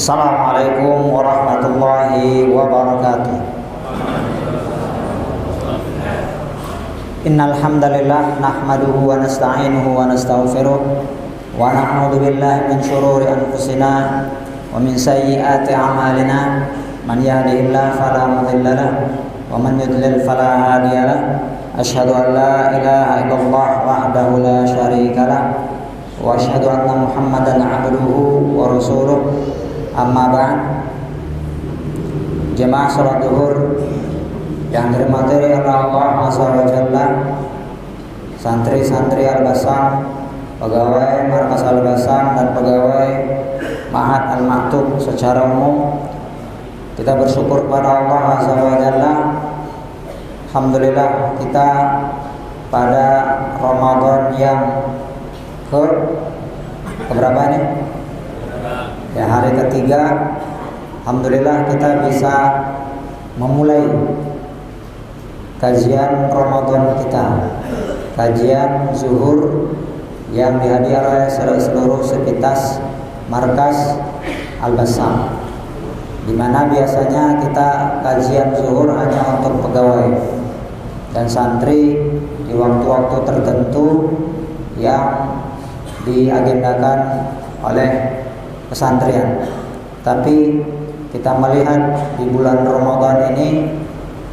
Assalamualaikum warahmatullahi wabarakatuh. Innal hamdalillah nahmaduhu wa nasta'inuhu wa nastaghfiruh wa na'udzu billahi min shururi anfusina wa min sayyiati a'malina. Man yahdihillahu fala mudilla lahu wa man yudlil fala hadiya lahu. Asyhadu an la ilaha illallah wahdahu la syarika lahu wa asyhadu anna Muhammadan 'abduhu wa rasuluh. Amma ba'd. Jemaah salat zuhur yang dirahmati oleh Allah Azza wa Jalla, santri-santri Al-Bassam, pegawai Markas Al-Bassam dan pegawai Ma'had Al-Maktub secara umum, kita bersyukur kepada Allah Azza wa Jalla. Alhamdulillah, kita pada Ramadan yang keberapa ini? Ya, hari ketiga. Alhamdulillah kita bisa memulai kajian Ramadan kita, kajian zuhur yang dihadiri oleh seluruh sivitas Markas Al-Bassam, di mana biasanya kita kajian zuhur hanya untuk pegawai dan santri di waktu-waktu tertentu yang diagendakan oleh pesantren. Tapi kita melihat di bulan Ramadan ini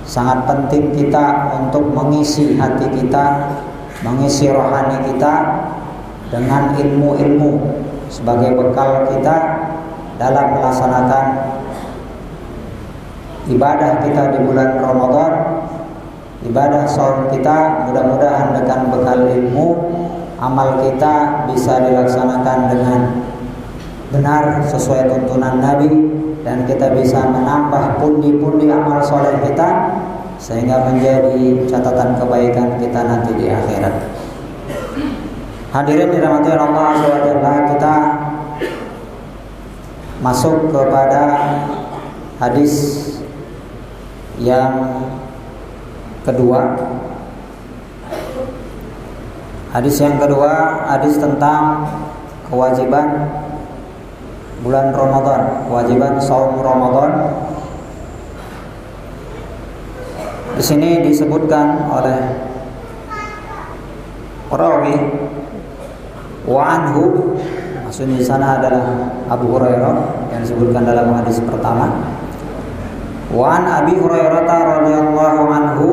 sangat penting kita untuk mengisi hati kita, mengisi rohani kita dengan ilmu-ilmu sebagai bekal kita dalam melaksanakan ibadah kita di bulan Ramadan, ibadah shaum kita. Mudah-mudahan dengan bekal ilmu, amal kita bisa dilaksanakan dengan benar sesuai tuntunan Nabi, dan kita bisa menambah pundi-pundi amal soleh kita sehingga menjadi catatan kebaikan kita nanti di akhirat. Hadirin dirahmati Allah Azza wa Jalla, kita masuk kepada hadis yang kedua. Hadis yang kedua, hadis tentang kewajiban bulan Ramadan, kewajiban saum Ramadan. Di sini disebutkan oleh perawi wa anhu, maksudnya di sana adalah Abu Hurairah yang disebutkan dalam hadis pertama. Wa an Abi Hurairah radhiyallahu anhu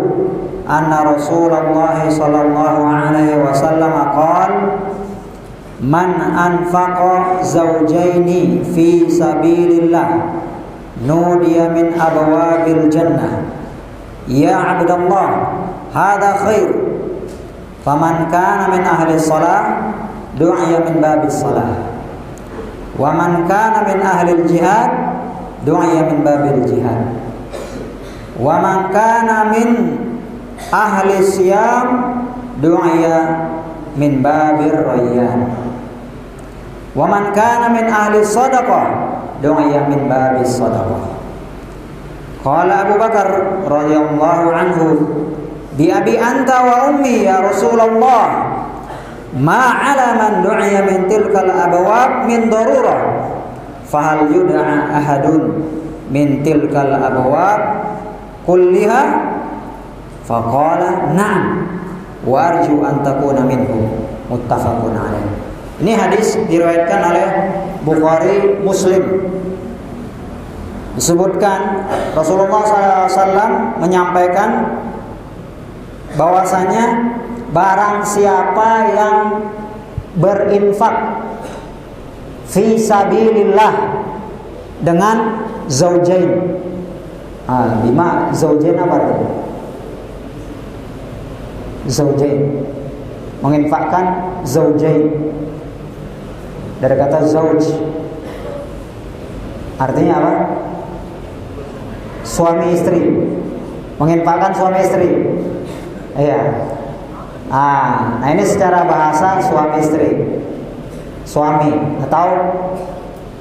anna Rasulullah sallallahu alaihi wasallam qala: Man anfaqa zawjaini fi sabilillah nudiya min abwabil jannah ya abdallah hadha khair. Faman kana min ahli salah du'iya min babis salah, wa man kana min ahli jihad du'iya min babil jihad, wa man kana min ahli siyam du'iya min babir rayyan, wa man kana min ahli sadaqah du'iya min babis sadaqah. Qala Abu Bakar radhiyallahu anhu, bi abi anta wa ummi ya Rasulullah, ma 'ala man du'iya min tilkal abwab min darurah, fahal yud'a ahadun min tilkal abwab kulliha? Faqala na'am wa arju an takuna minhum, muttafaqun alaih. Ini hadis diriwayatkan oleh Bukhari, Muslim. Disebutkan Rasulullah SAW menyampaikan bahwasanya barang siapa yang berinfak fi sabilillah dengan zaujain. Bima zaujain apa itu? Zaujain, menginfakkan zaujain dari kata zauj, artinya apa? Suami istri, menginfakkan suami istri. Iya. Nah ini secara bahasa suami istri, suami atau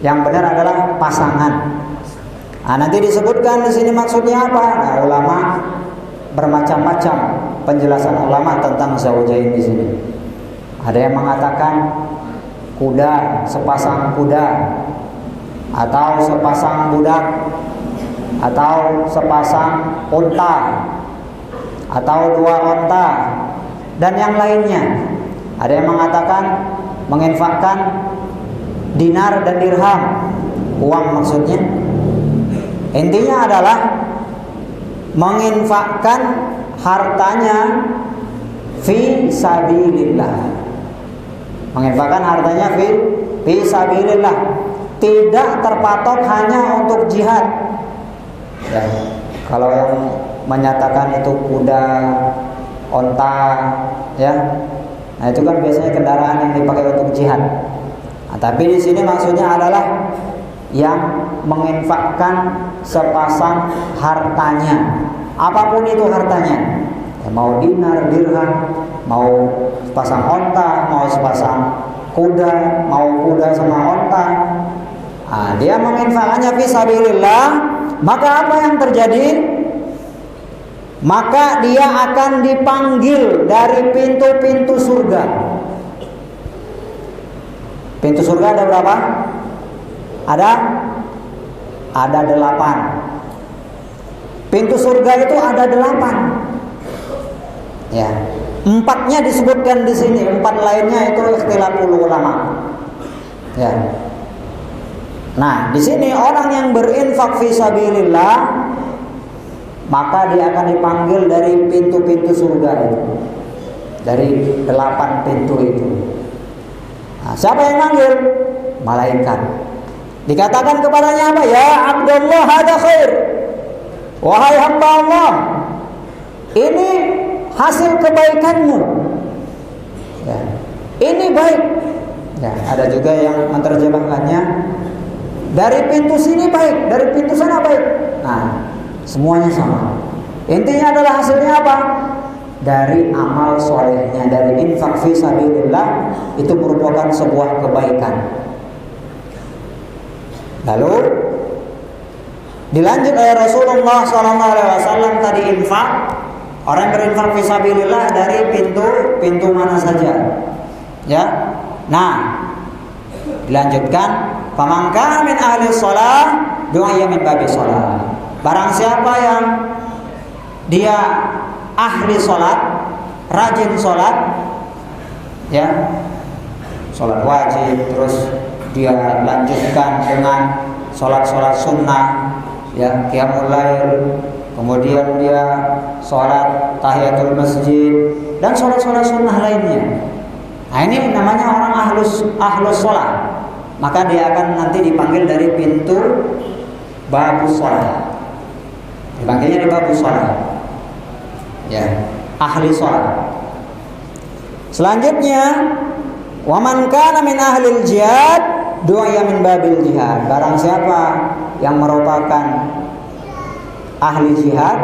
yang benar adalah pasangan. Nanti disebutkan di sini maksudnya apa? Nah, ulama bermacam-macam penjelasan ulama tentang zaujain di sini. Ada yang mengatakan kuda, sepasang kuda atau sepasang budak, atau sepasang unta, atau 2 unta, dan yang lainnya. Ada yang mengatakan menginfakkan dinar dan dirham, uang maksudnya. Intinya adalah menginfakkan hartanya fi sabilillah. Menginfakkan hartanya fi sabilillah, tidak terpatok hanya untuk jihad. Ya, kalau yang menyatakan itu kuda, onta, ya, nah itu kan biasanya kendaraan yang dipakai untuk jihad. Nah, tapi di sini maksudnya adalah yang menginfakkan sepasang hartanya, apapun itu hartanya, ya, mau dinar, dirham, mau sepasang onta, mau sepasang kuda, mau kuda sama onta. Nah, dia menginfakkannya fi sabilillah, maka apa yang terjadi? Maka dia akan dipanggil dari pintu-pintu surga. Pintu surga ada berapa? Ada 8. Pintu surga itu ada 8. Ya, 4-nya disebutkan di sini, 4 lainnya itu ikhtilaful ulama. Ya. Nah, di sini orang yang berinfak fi sabilillah, maka dia akan dipanggil dari pintu-pintu surga itu, dari 8 pintu itu. Nah, siapa yang manggil? Malaikat. Dikatakan kepadanya apa? Ya Abdullah, hada khair. Wahai hamba Allah, ini hasil kebaikanmu. Ya, ini baik. Ya, ada juga yang menerjemahkannya dari pintu sini baik, dari pintu sana baik. Nah, semuanya sama. Intinya adalah hasilnya apa? Dari amal solehnya, dari infak fi sabilillah, itu merupakan sebuah kebaikan. Lalu dilanjut oleh Rasulullah SAW tadi infak. Orang berinfak fi sabilillah dari pintu mana saja. Ya. Nah, dilanjutkan, faman kana min ahli shalah du'a min babi shalah. Barang siapa yang dia ahli sholat, rajin sholat, ya, sholat wajib, terus dia lanjutkan dengan sholat-sholat sunnah, ya, qiyamul lail, kemudian dia sholat tahiyatul masjid dan sholat-sholat sunnah lainnya. Nah, ini namanya orang ahlus sholat. Maka dia akan nanti dipanggil dari pintu babus sholat. Dipanggilnya di babus sholat. Ya, ahli sholat. Selanjutnya, waman kana min ahlil jihad du'a min babil jihad. Barang siapa yang merupakan ahli jihad,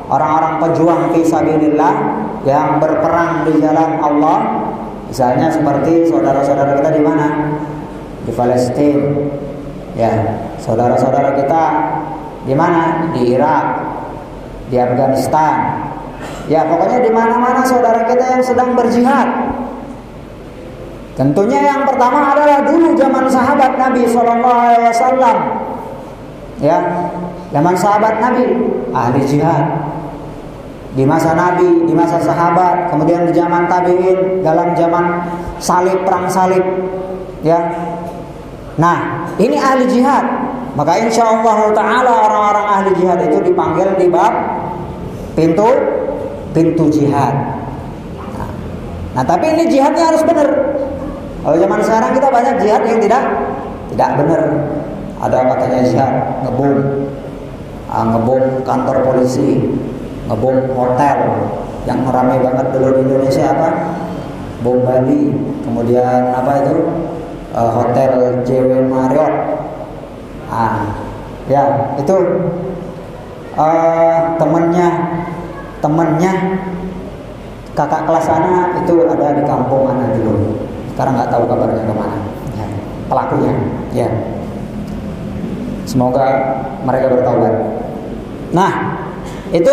orang-orang pejuang fi sabilillah yang berperang di jalan Allah, misalnya seperti saudara-saudara kita di mana? Di Palestina. Ya, saudara-saudara kita di mana? Di Irak, di Afghanistan. Ya, pokoknya di mana-mana saudara kita yang sedang berjihad. Tentunya yang pertama adalah dulu zaman sahabat Nabi SAW. Ya, zaman sahabat Nabi ahli jihad. Di masa Nabi, di masa sahabat, kemudian di zaman tabi'in, dalam zaman salib, perang salib. Ya. Nah, ini ahli jihad. Maka insyaallah taala orang-orang ahli jihad itu dipanggil di bab pintu jihad. Nah, tapi ini jihadnya harus benar. Kalau zaman sekarang kita banyak jihad yang tidak benar. Ada katanya jihad ngebom kantor polisi, ngebom hotel. Yang ramai banget dulu di Indonesia apa? Bom Bali. Kemudian apa itu? Hotel JW Marriott. Ya, itu temennya kakak kelas sana itu ada di kampung mana dulu. Sekarang nggak tahu kabarnya kemana. Ya, pelakunya. Ya. Semoga mereka bertaubat. Nah, itu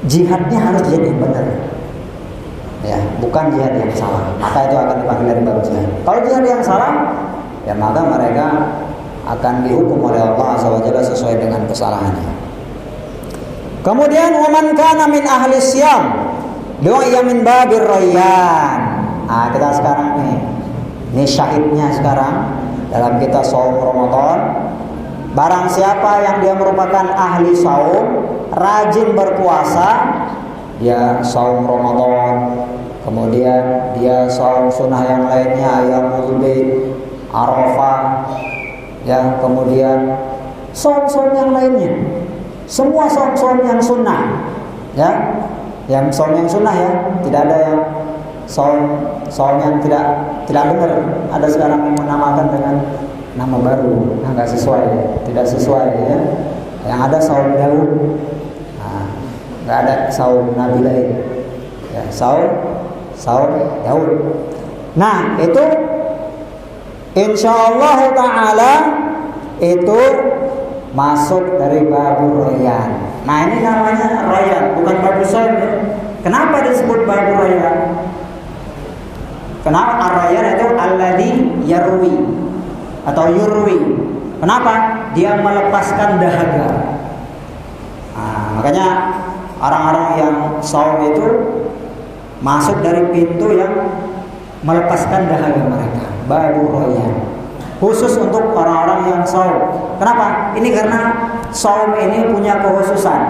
jihadnya harus jadi benar. Ya, bukan jihad yang salah. Maka itu akan dipanggil dari bab jihad. Kalau jihad yang salah, ya maka mereka akan dihukum oleh Allah SWT sesuai dengan kesalahannya. Kemudian waman kana min ahli syam du'a min babir rayyan. Nah, kita sekarang nih, ini syahidnya sekarang dalam kita saum Ramadan. Barang siapa yang dia merupakan ahli saum, rajin berpuasa, dia saum Ramadan, kemudian dia saum sunnah yang lainnya, Ayyamul Bid, Arafah, ya, kemudian saum-saum yang lainnya, semua saum-saum yang sunnah, ya, yang saum yang sunnah ya, tidak ada yang saum yang tidak benar. Ada sekarang yang menamakan dengan nama baru, nggak sesuai, tidak sesuai ya. Yang ada saum Daud, nah, nggak ada saum Nabi lain, ya, saum Daud. Nah itu insyaallah taala itu masuk dari babur rayyan. Nah ini namanya rayyan, bukan babur saum ya. Kenapa disebut babur rayyan? Kenapa ar-rayyan itu alladhi yarwi atau yurwi? Kenapa? Dia melepaskan dahaga. Nah, makanya orang-orang yang saum itu masuk dari pintu yang melepaskan dahaga mereka. Babur rayyan. Khusus untuk orang-orang yang saum. Kenapa? Ini karena saum ini punya kekhususan.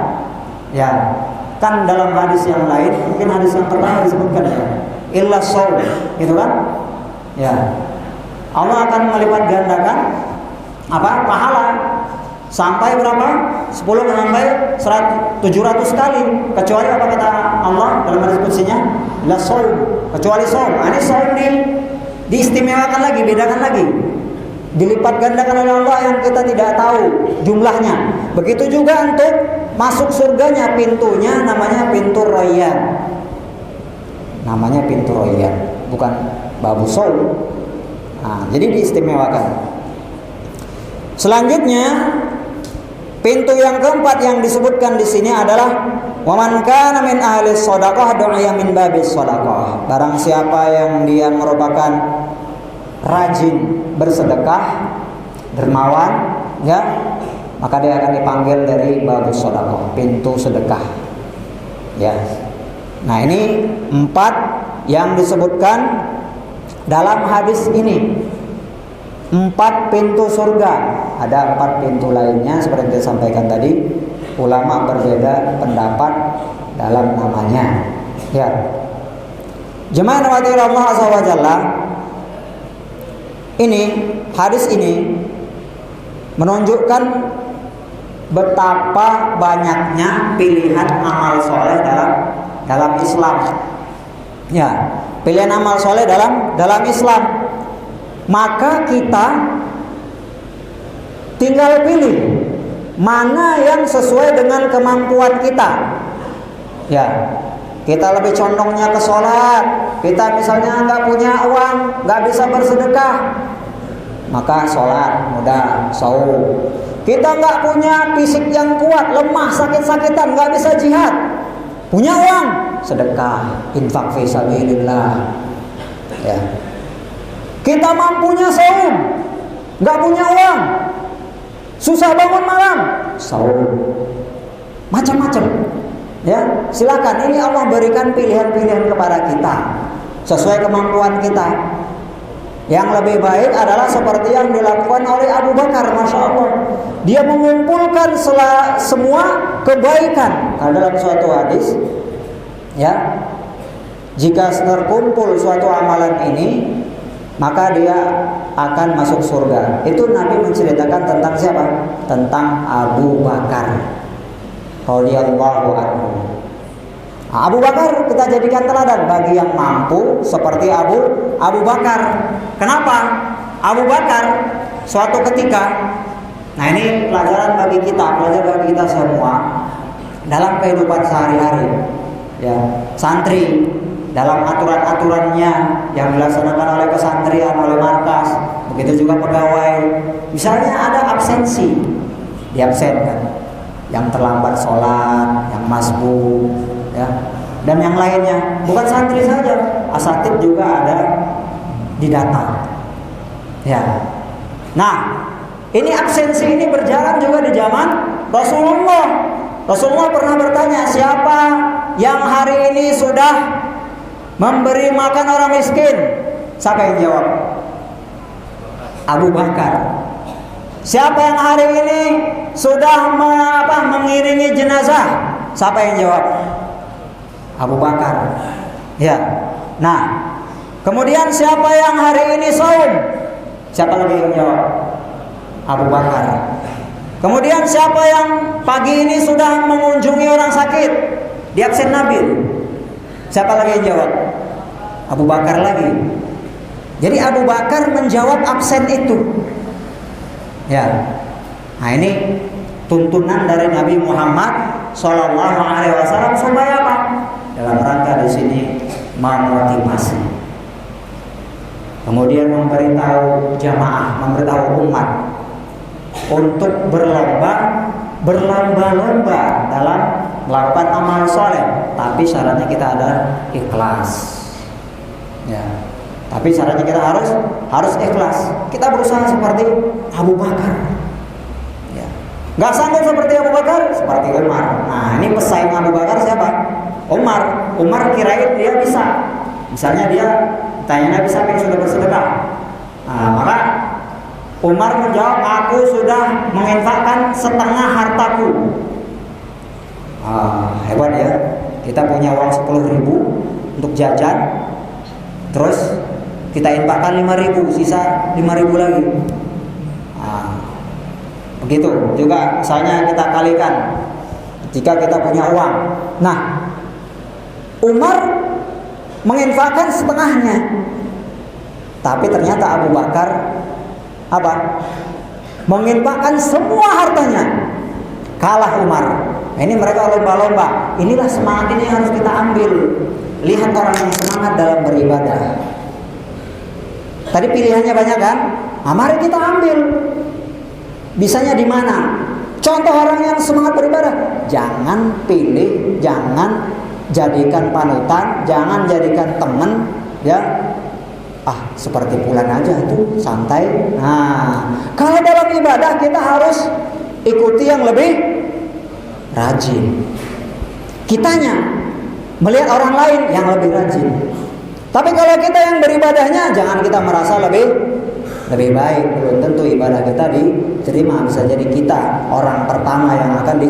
Ya, kan dalam hadis yang lain, mungkin hadis yang pertama disebutkan ya, illa saum, gitu kan? Ya. Allah akan melipat gandakan apa? Pahala sampai berapa? 10 sampai 700 kali, kecuali apa kata Allah dalam hadis qudsiynya? La saum, kecuali saum. Ini saum diistimewakan lagi, bedakan lagi. Dilipat gandakan oleh Allah yang kita tidak tahu jumlahnya. Begitu juga untuk masuk surganya, pintunya namanya pintu rayyan. Namanya pintu rayyan, bukan babu saum. Nah, jadi diistimewakan. Selanjutnya pintu yang keempat yang disebutkan di sini adalah waman kana min ahli shadaqah du'a min babis shadaqah. Barang siapa yang dia merupakan rajin bersedekah, dermawan, ya, maka dia akan dipanggil dari babus shadaqah, pintu sedekah. Ya. Nah, ini 4 yang disebutkan dalam hadis ini. 4 pintu surga. Ada 4 pintu lainnya seperti yang disampaikan tadi. Ulama berbeda pendapat dalam namanya. Ya. Jemaah rahmati Allah azza wa jalla. Ini hadis ini menunjukkan betapa banyaknya pilihan amal soleh dalam Islam. Ya, pilihan amal soleh dalam Islam. Maka kita tinggal pilih mana yang sesuai dengan kemampuan kita. Ya, kita lebih condongnya ke sholat. Kita misalnya nggak punya uang, nggak bisa bersedekah, maka sholat mudah, saum. Kita nggak punya fisik yang kuat, lemah, sakit-sakitan, nggak bisa jihad, punya uang, sedekah, infak fi sabilillah. Ya. Kita mampunya saum, nggak punya uang, susah bangun malam, saum. Macam-macam. Ya, silakan. Ini Allah berikan pilihan-pilihan kepada kita sesuai kemampuan kita. Yang lebih baik adalah seperti yang dilakukan oleh Abu Bakar, masya Allah. Dia mengumpulkan semua kebaikan. Karena dalam suatu hadis, ya, jika terkumpul suatu amalan ini, maka dia akan masuk surga. Itu Nabi menceritakan tentang siapa? Tentang Abu Bakar radhiyallahu anhu. Abu Bakar kita jadikan teladan bagi yang mampu seperti Abu Bakar. Kenapa? Abu Bakar suatu ketika, nah ini pelajaran bagi kita semua dalam kehidupan sehari-hari. Ya, santri dalam aturan-aturannya yang dilaksanakan oleh kesantrian, oleh markas, begitu juga pegawai. Misalnya ada absensi, diabsenkan. Yang terlambat sholat, yang masbuk, ya, dan yang lainnya. Bukan santri saja, asatid juga ada didata. Ya, Nah, ini absensi ini berjalan juga di zaman Rasulullah. Rasulullah pernah bertanya, siapa yang hari ini sudah memberi makan orang miskin? Siapa yang jawab? Abu Bakar. Siapa yang hari ini sudah mengiringi jenazah? Siapa yang jawab? Abu Bakar. Ya. Nah, kemudian siapa yang hari ini saum? Siapa lagi yang jawab? Abu Bakar. Kemudian siapa yang pagi ini sudah mengunjungi orang sakit di absen Nabil? Siapa lagi yang jawab? Abu Bakar lagi. Jadi Abu Bakar menjawab absen itu. Ya. Nah, ini tuntunan dari Nabi Muhammad SAW supaya apa? Dalam rangka di sini memotivasi. Kemudian memberitahu jamaah, memberitahu umat untuk berlomba-lomba dalam melakukan amal soleh. Tapi syaratnya kita ada ikhlas. Ya. Tapi syaratnya kita harus ikhlas. Kita berusaha seperti Abu Bakar. Ya. Gak sanggup seperti Abu Bakar, seperti Umar. Nah, ini pesaing Abu Bakar siapa? Umar. Umar kirain dia bisa. Misalnya dia tanya Nabi siapa yang sudah bersedekah. Nah, maka Umar menjawab, aku sudah menginfakkan setengah hartaku. Hebat ya. Kita punya uang 10.000 untuk jajan, terus kita infakkan 5.000, sisa 5.000 lagi. Begitu juga misalnya kita kalikan ketika kita punya uang. Nah, Umar menginfakkan setengahnya, tapi ternyata Abu Bakar menginfakkan semua hartanya. Kalah Umar. Nah, ini mereka lomba-lomba. Inilah semangat ini yang harus kita ambil. Lihat orang yang semangat dalam beribadah. Tadi pilihannya banyak kan? Nah, mari kita ambil. Bisanya di mana? Contoh orang yang semangat beribadah. Jangan pilih, jangan jadikan panutan, jangan jadikan teman, ya. Seperti Fulan aja tuh, santai. Nah, kalau dalam ibadah kita harus ikuti yang lebih rajin. Kitanya melihat orang lain yang lebih rajin. Tapi kalau kita yang beribadahnya, jangan kita merasa lebih baik. Belum tentu ibadah kita diterima. Bisa jadi kita orang pertama yang akan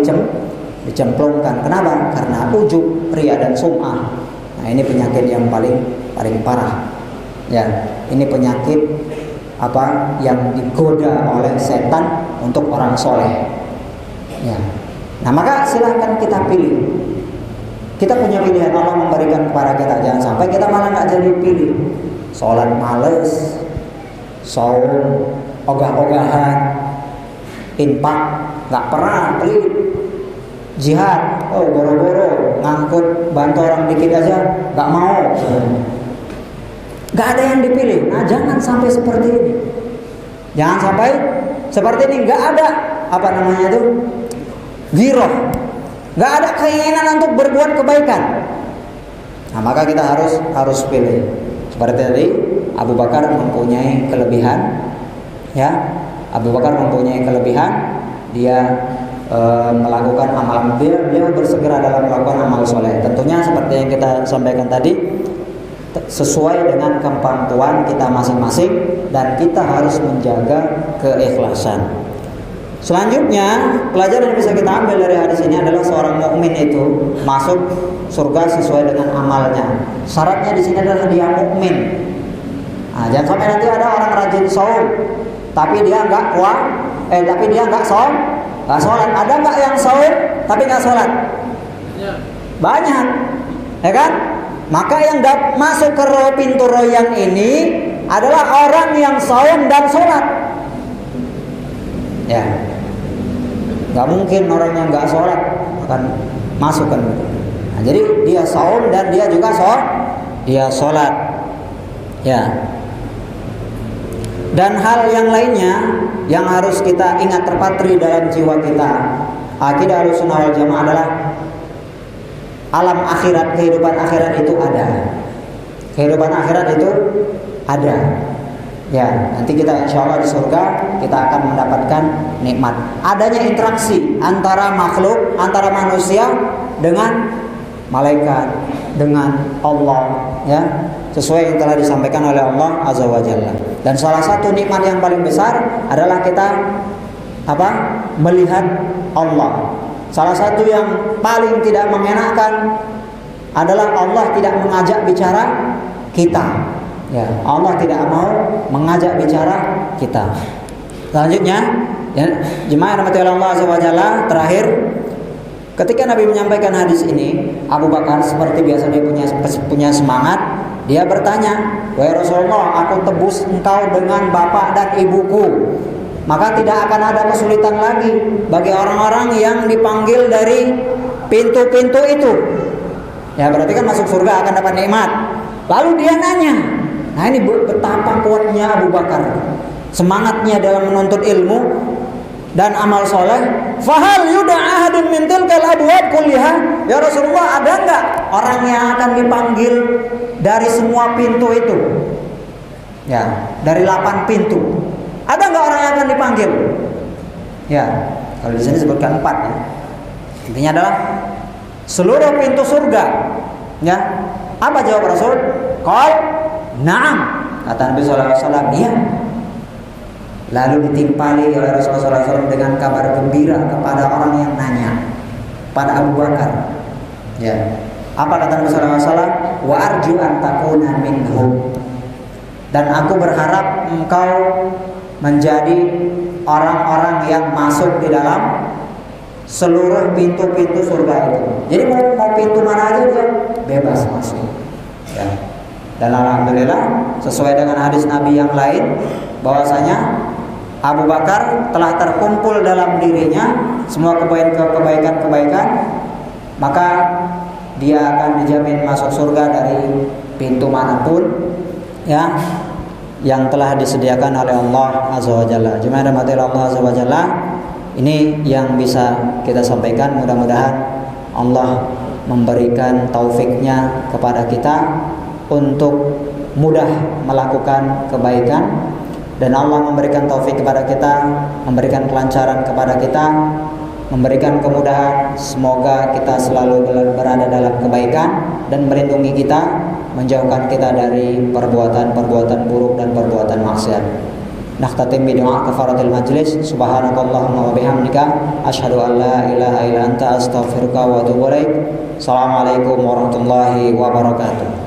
dicemplungkan. Kenapa? Karena ujub, riya dan sum'ah. Nah, ini penyakit yang paling parah. Ya, ini penyakit yang digoda oleh setan untuk orang soleh. Ya. Nah, maka silahkan kita pilih. Kita punya pilihan, Allah memberikan kepada kita. Jangan sampai kita malah nggak jadi pilih. Sholat males, saum ogah-ogahan, infak nggak pernah, pelit. Jihad, boro-boro ngangkut bantu orang dikit aja nggak mau. Nggak ada yang dipilih. Nah, jangan sampai seperti ini. Jangan sampai seperti ini. Nggak ada giroh. Nggak ada keinginan untuk berbuat kebaikan. Nah, maka kita harus pilih. Seperti tadi, Abu Bakar mempunyai kelebihan. Ya, Abu Bakar mempunyai kelebihan. Dia melakukan amal. Dia bersegera dalam melakukan amal soleh. Tentunya seperti yang kita sampaikan tadi, sesuai dengan kemampuan kita masing-masing, dan kita harus menjaga keikhlasan. Selanjutnya, pelajaran yang bisa kita ambil dari hadis ini adalah seorang mukmin itu masuk surga sesuai dengan amalnya. Syaratnya di sini adalah dia mukmin. Nah, jangan sampai nanti ada orang rajin saum, tapi dia nggak sholat. Ada nggak yang saum tapi nggak sholat? Banyak, ya kan? Maka yang masuk ke pintu royan ini adalah orang yang saum dan sholat. Ya, nggak mungkin orang yang nggak sholat akan masuk kan? Nah, jadi dia saum dan dia juga sholat. Ya. Dan hal yang lainnya yang harus kita ingat terpatri dalam jiwa kita, akidah Ahlussunnah wal Jamaah adalah alam akhirat, kehidupan akhirat itu ada. Kehidupan akhirat itu ada. Ya, nanti kita insya Allah di surga kita akan mendapatkan nikmat. Adanya interaksi antara makhluk, antara manusia dengan malaikat, dengan Allah, ya, sesuai yang telah disampaikan oleh Allah Azza wa Jalla. Dan salah satu nikmat yang paling besar adalah kita melihat Allah. Salah satu yang paling tidak mengenakan adalah Allah tidak mengajak bicara kita. Ya, Allah tidak mau mengajak bicara kita. Selanjutnya, ya, jemaah yang dirahmati Allah Azza wa Jalla, terakhir, ketika Nabi menyampaikan hadis ini, Abu Bakar seperti biasa dia punya semangat. Dia bertanya, "Wahai Rasulullah, aku tebus engkau dengan bapak dan ibuku, maka tidak akan ada kesulitan lagi bagi orang-orang yang dipanggil dari pintu-pintu itu." Ya, berarti kan masuk surga akan dapat nikmat. Lalu dia nanya, nah ini betapa kuatnya Abu Bakar, semangatnya dalam menuntut ilmu dan amal soleh. Fahal yuda ahadun min tilkal abwab kulliha, ya Rasulullah, ada enggak orang yang akan dipanggil dari semua pintu itu? Ya, dari 8 pintu. Ada enggak orang yang akan dipanggil? Ya, kalau di sini sebutkan 4 ya. Intinya adalah seluruh pintu surga. Ya. Apa jawab Rasul? Qal na'am. Kata Nabi sallallahu alaihi wasallam, iya. Lalu ditimpali oleh Rasulullah SAW dengan kabar gembira kepada orang yang nanya, pada Abu Bakar. Ya. Apa kata Nabi SAW? Wa arju an takuna minhum. Dan aku berharap engkau menjadi orang-orang yang masuk di dalam seluruh pintu-pintu surga itu. Jadi mau pintu mana aja dia bebas masuk. Ya. Dan alhamdulillah sesuai dengan hadis Nabi yang lain, bahwasanya Abu Bakar telah terkumpul dalam dirinya semua kebaikan-kebaikan, maka dia akan dijamin masuk surga dari pintu manapun, ya, yang telah disediakan oleh Allah Azza wa Jalla. Jemaah rahmatil Allah Azza wa Jalla, ini yang bisa kita sampaikan. Mudah-mudahan Allah memberikan taufiknya kepada kita untuk mudah melakukan kebaikan, dan Allah memberikan taufik kepada kita, memberikan kelancaran kepada kita, memberikan kemudahan. Semoga kita selalu berada dalam kebaikan dan melindungi kita, menjauhkan kita dari perbuatan-perbuatan buruk dan perbuatan maksiat. Nakhtatim bi doa kafaratul majlis. Subhanakallahumma wa bihamdika asyhadu an la ilaha illa anta astaghfiruka wa atubu ilaik. Assalamualaikum warahmatullahi wabarakatuh.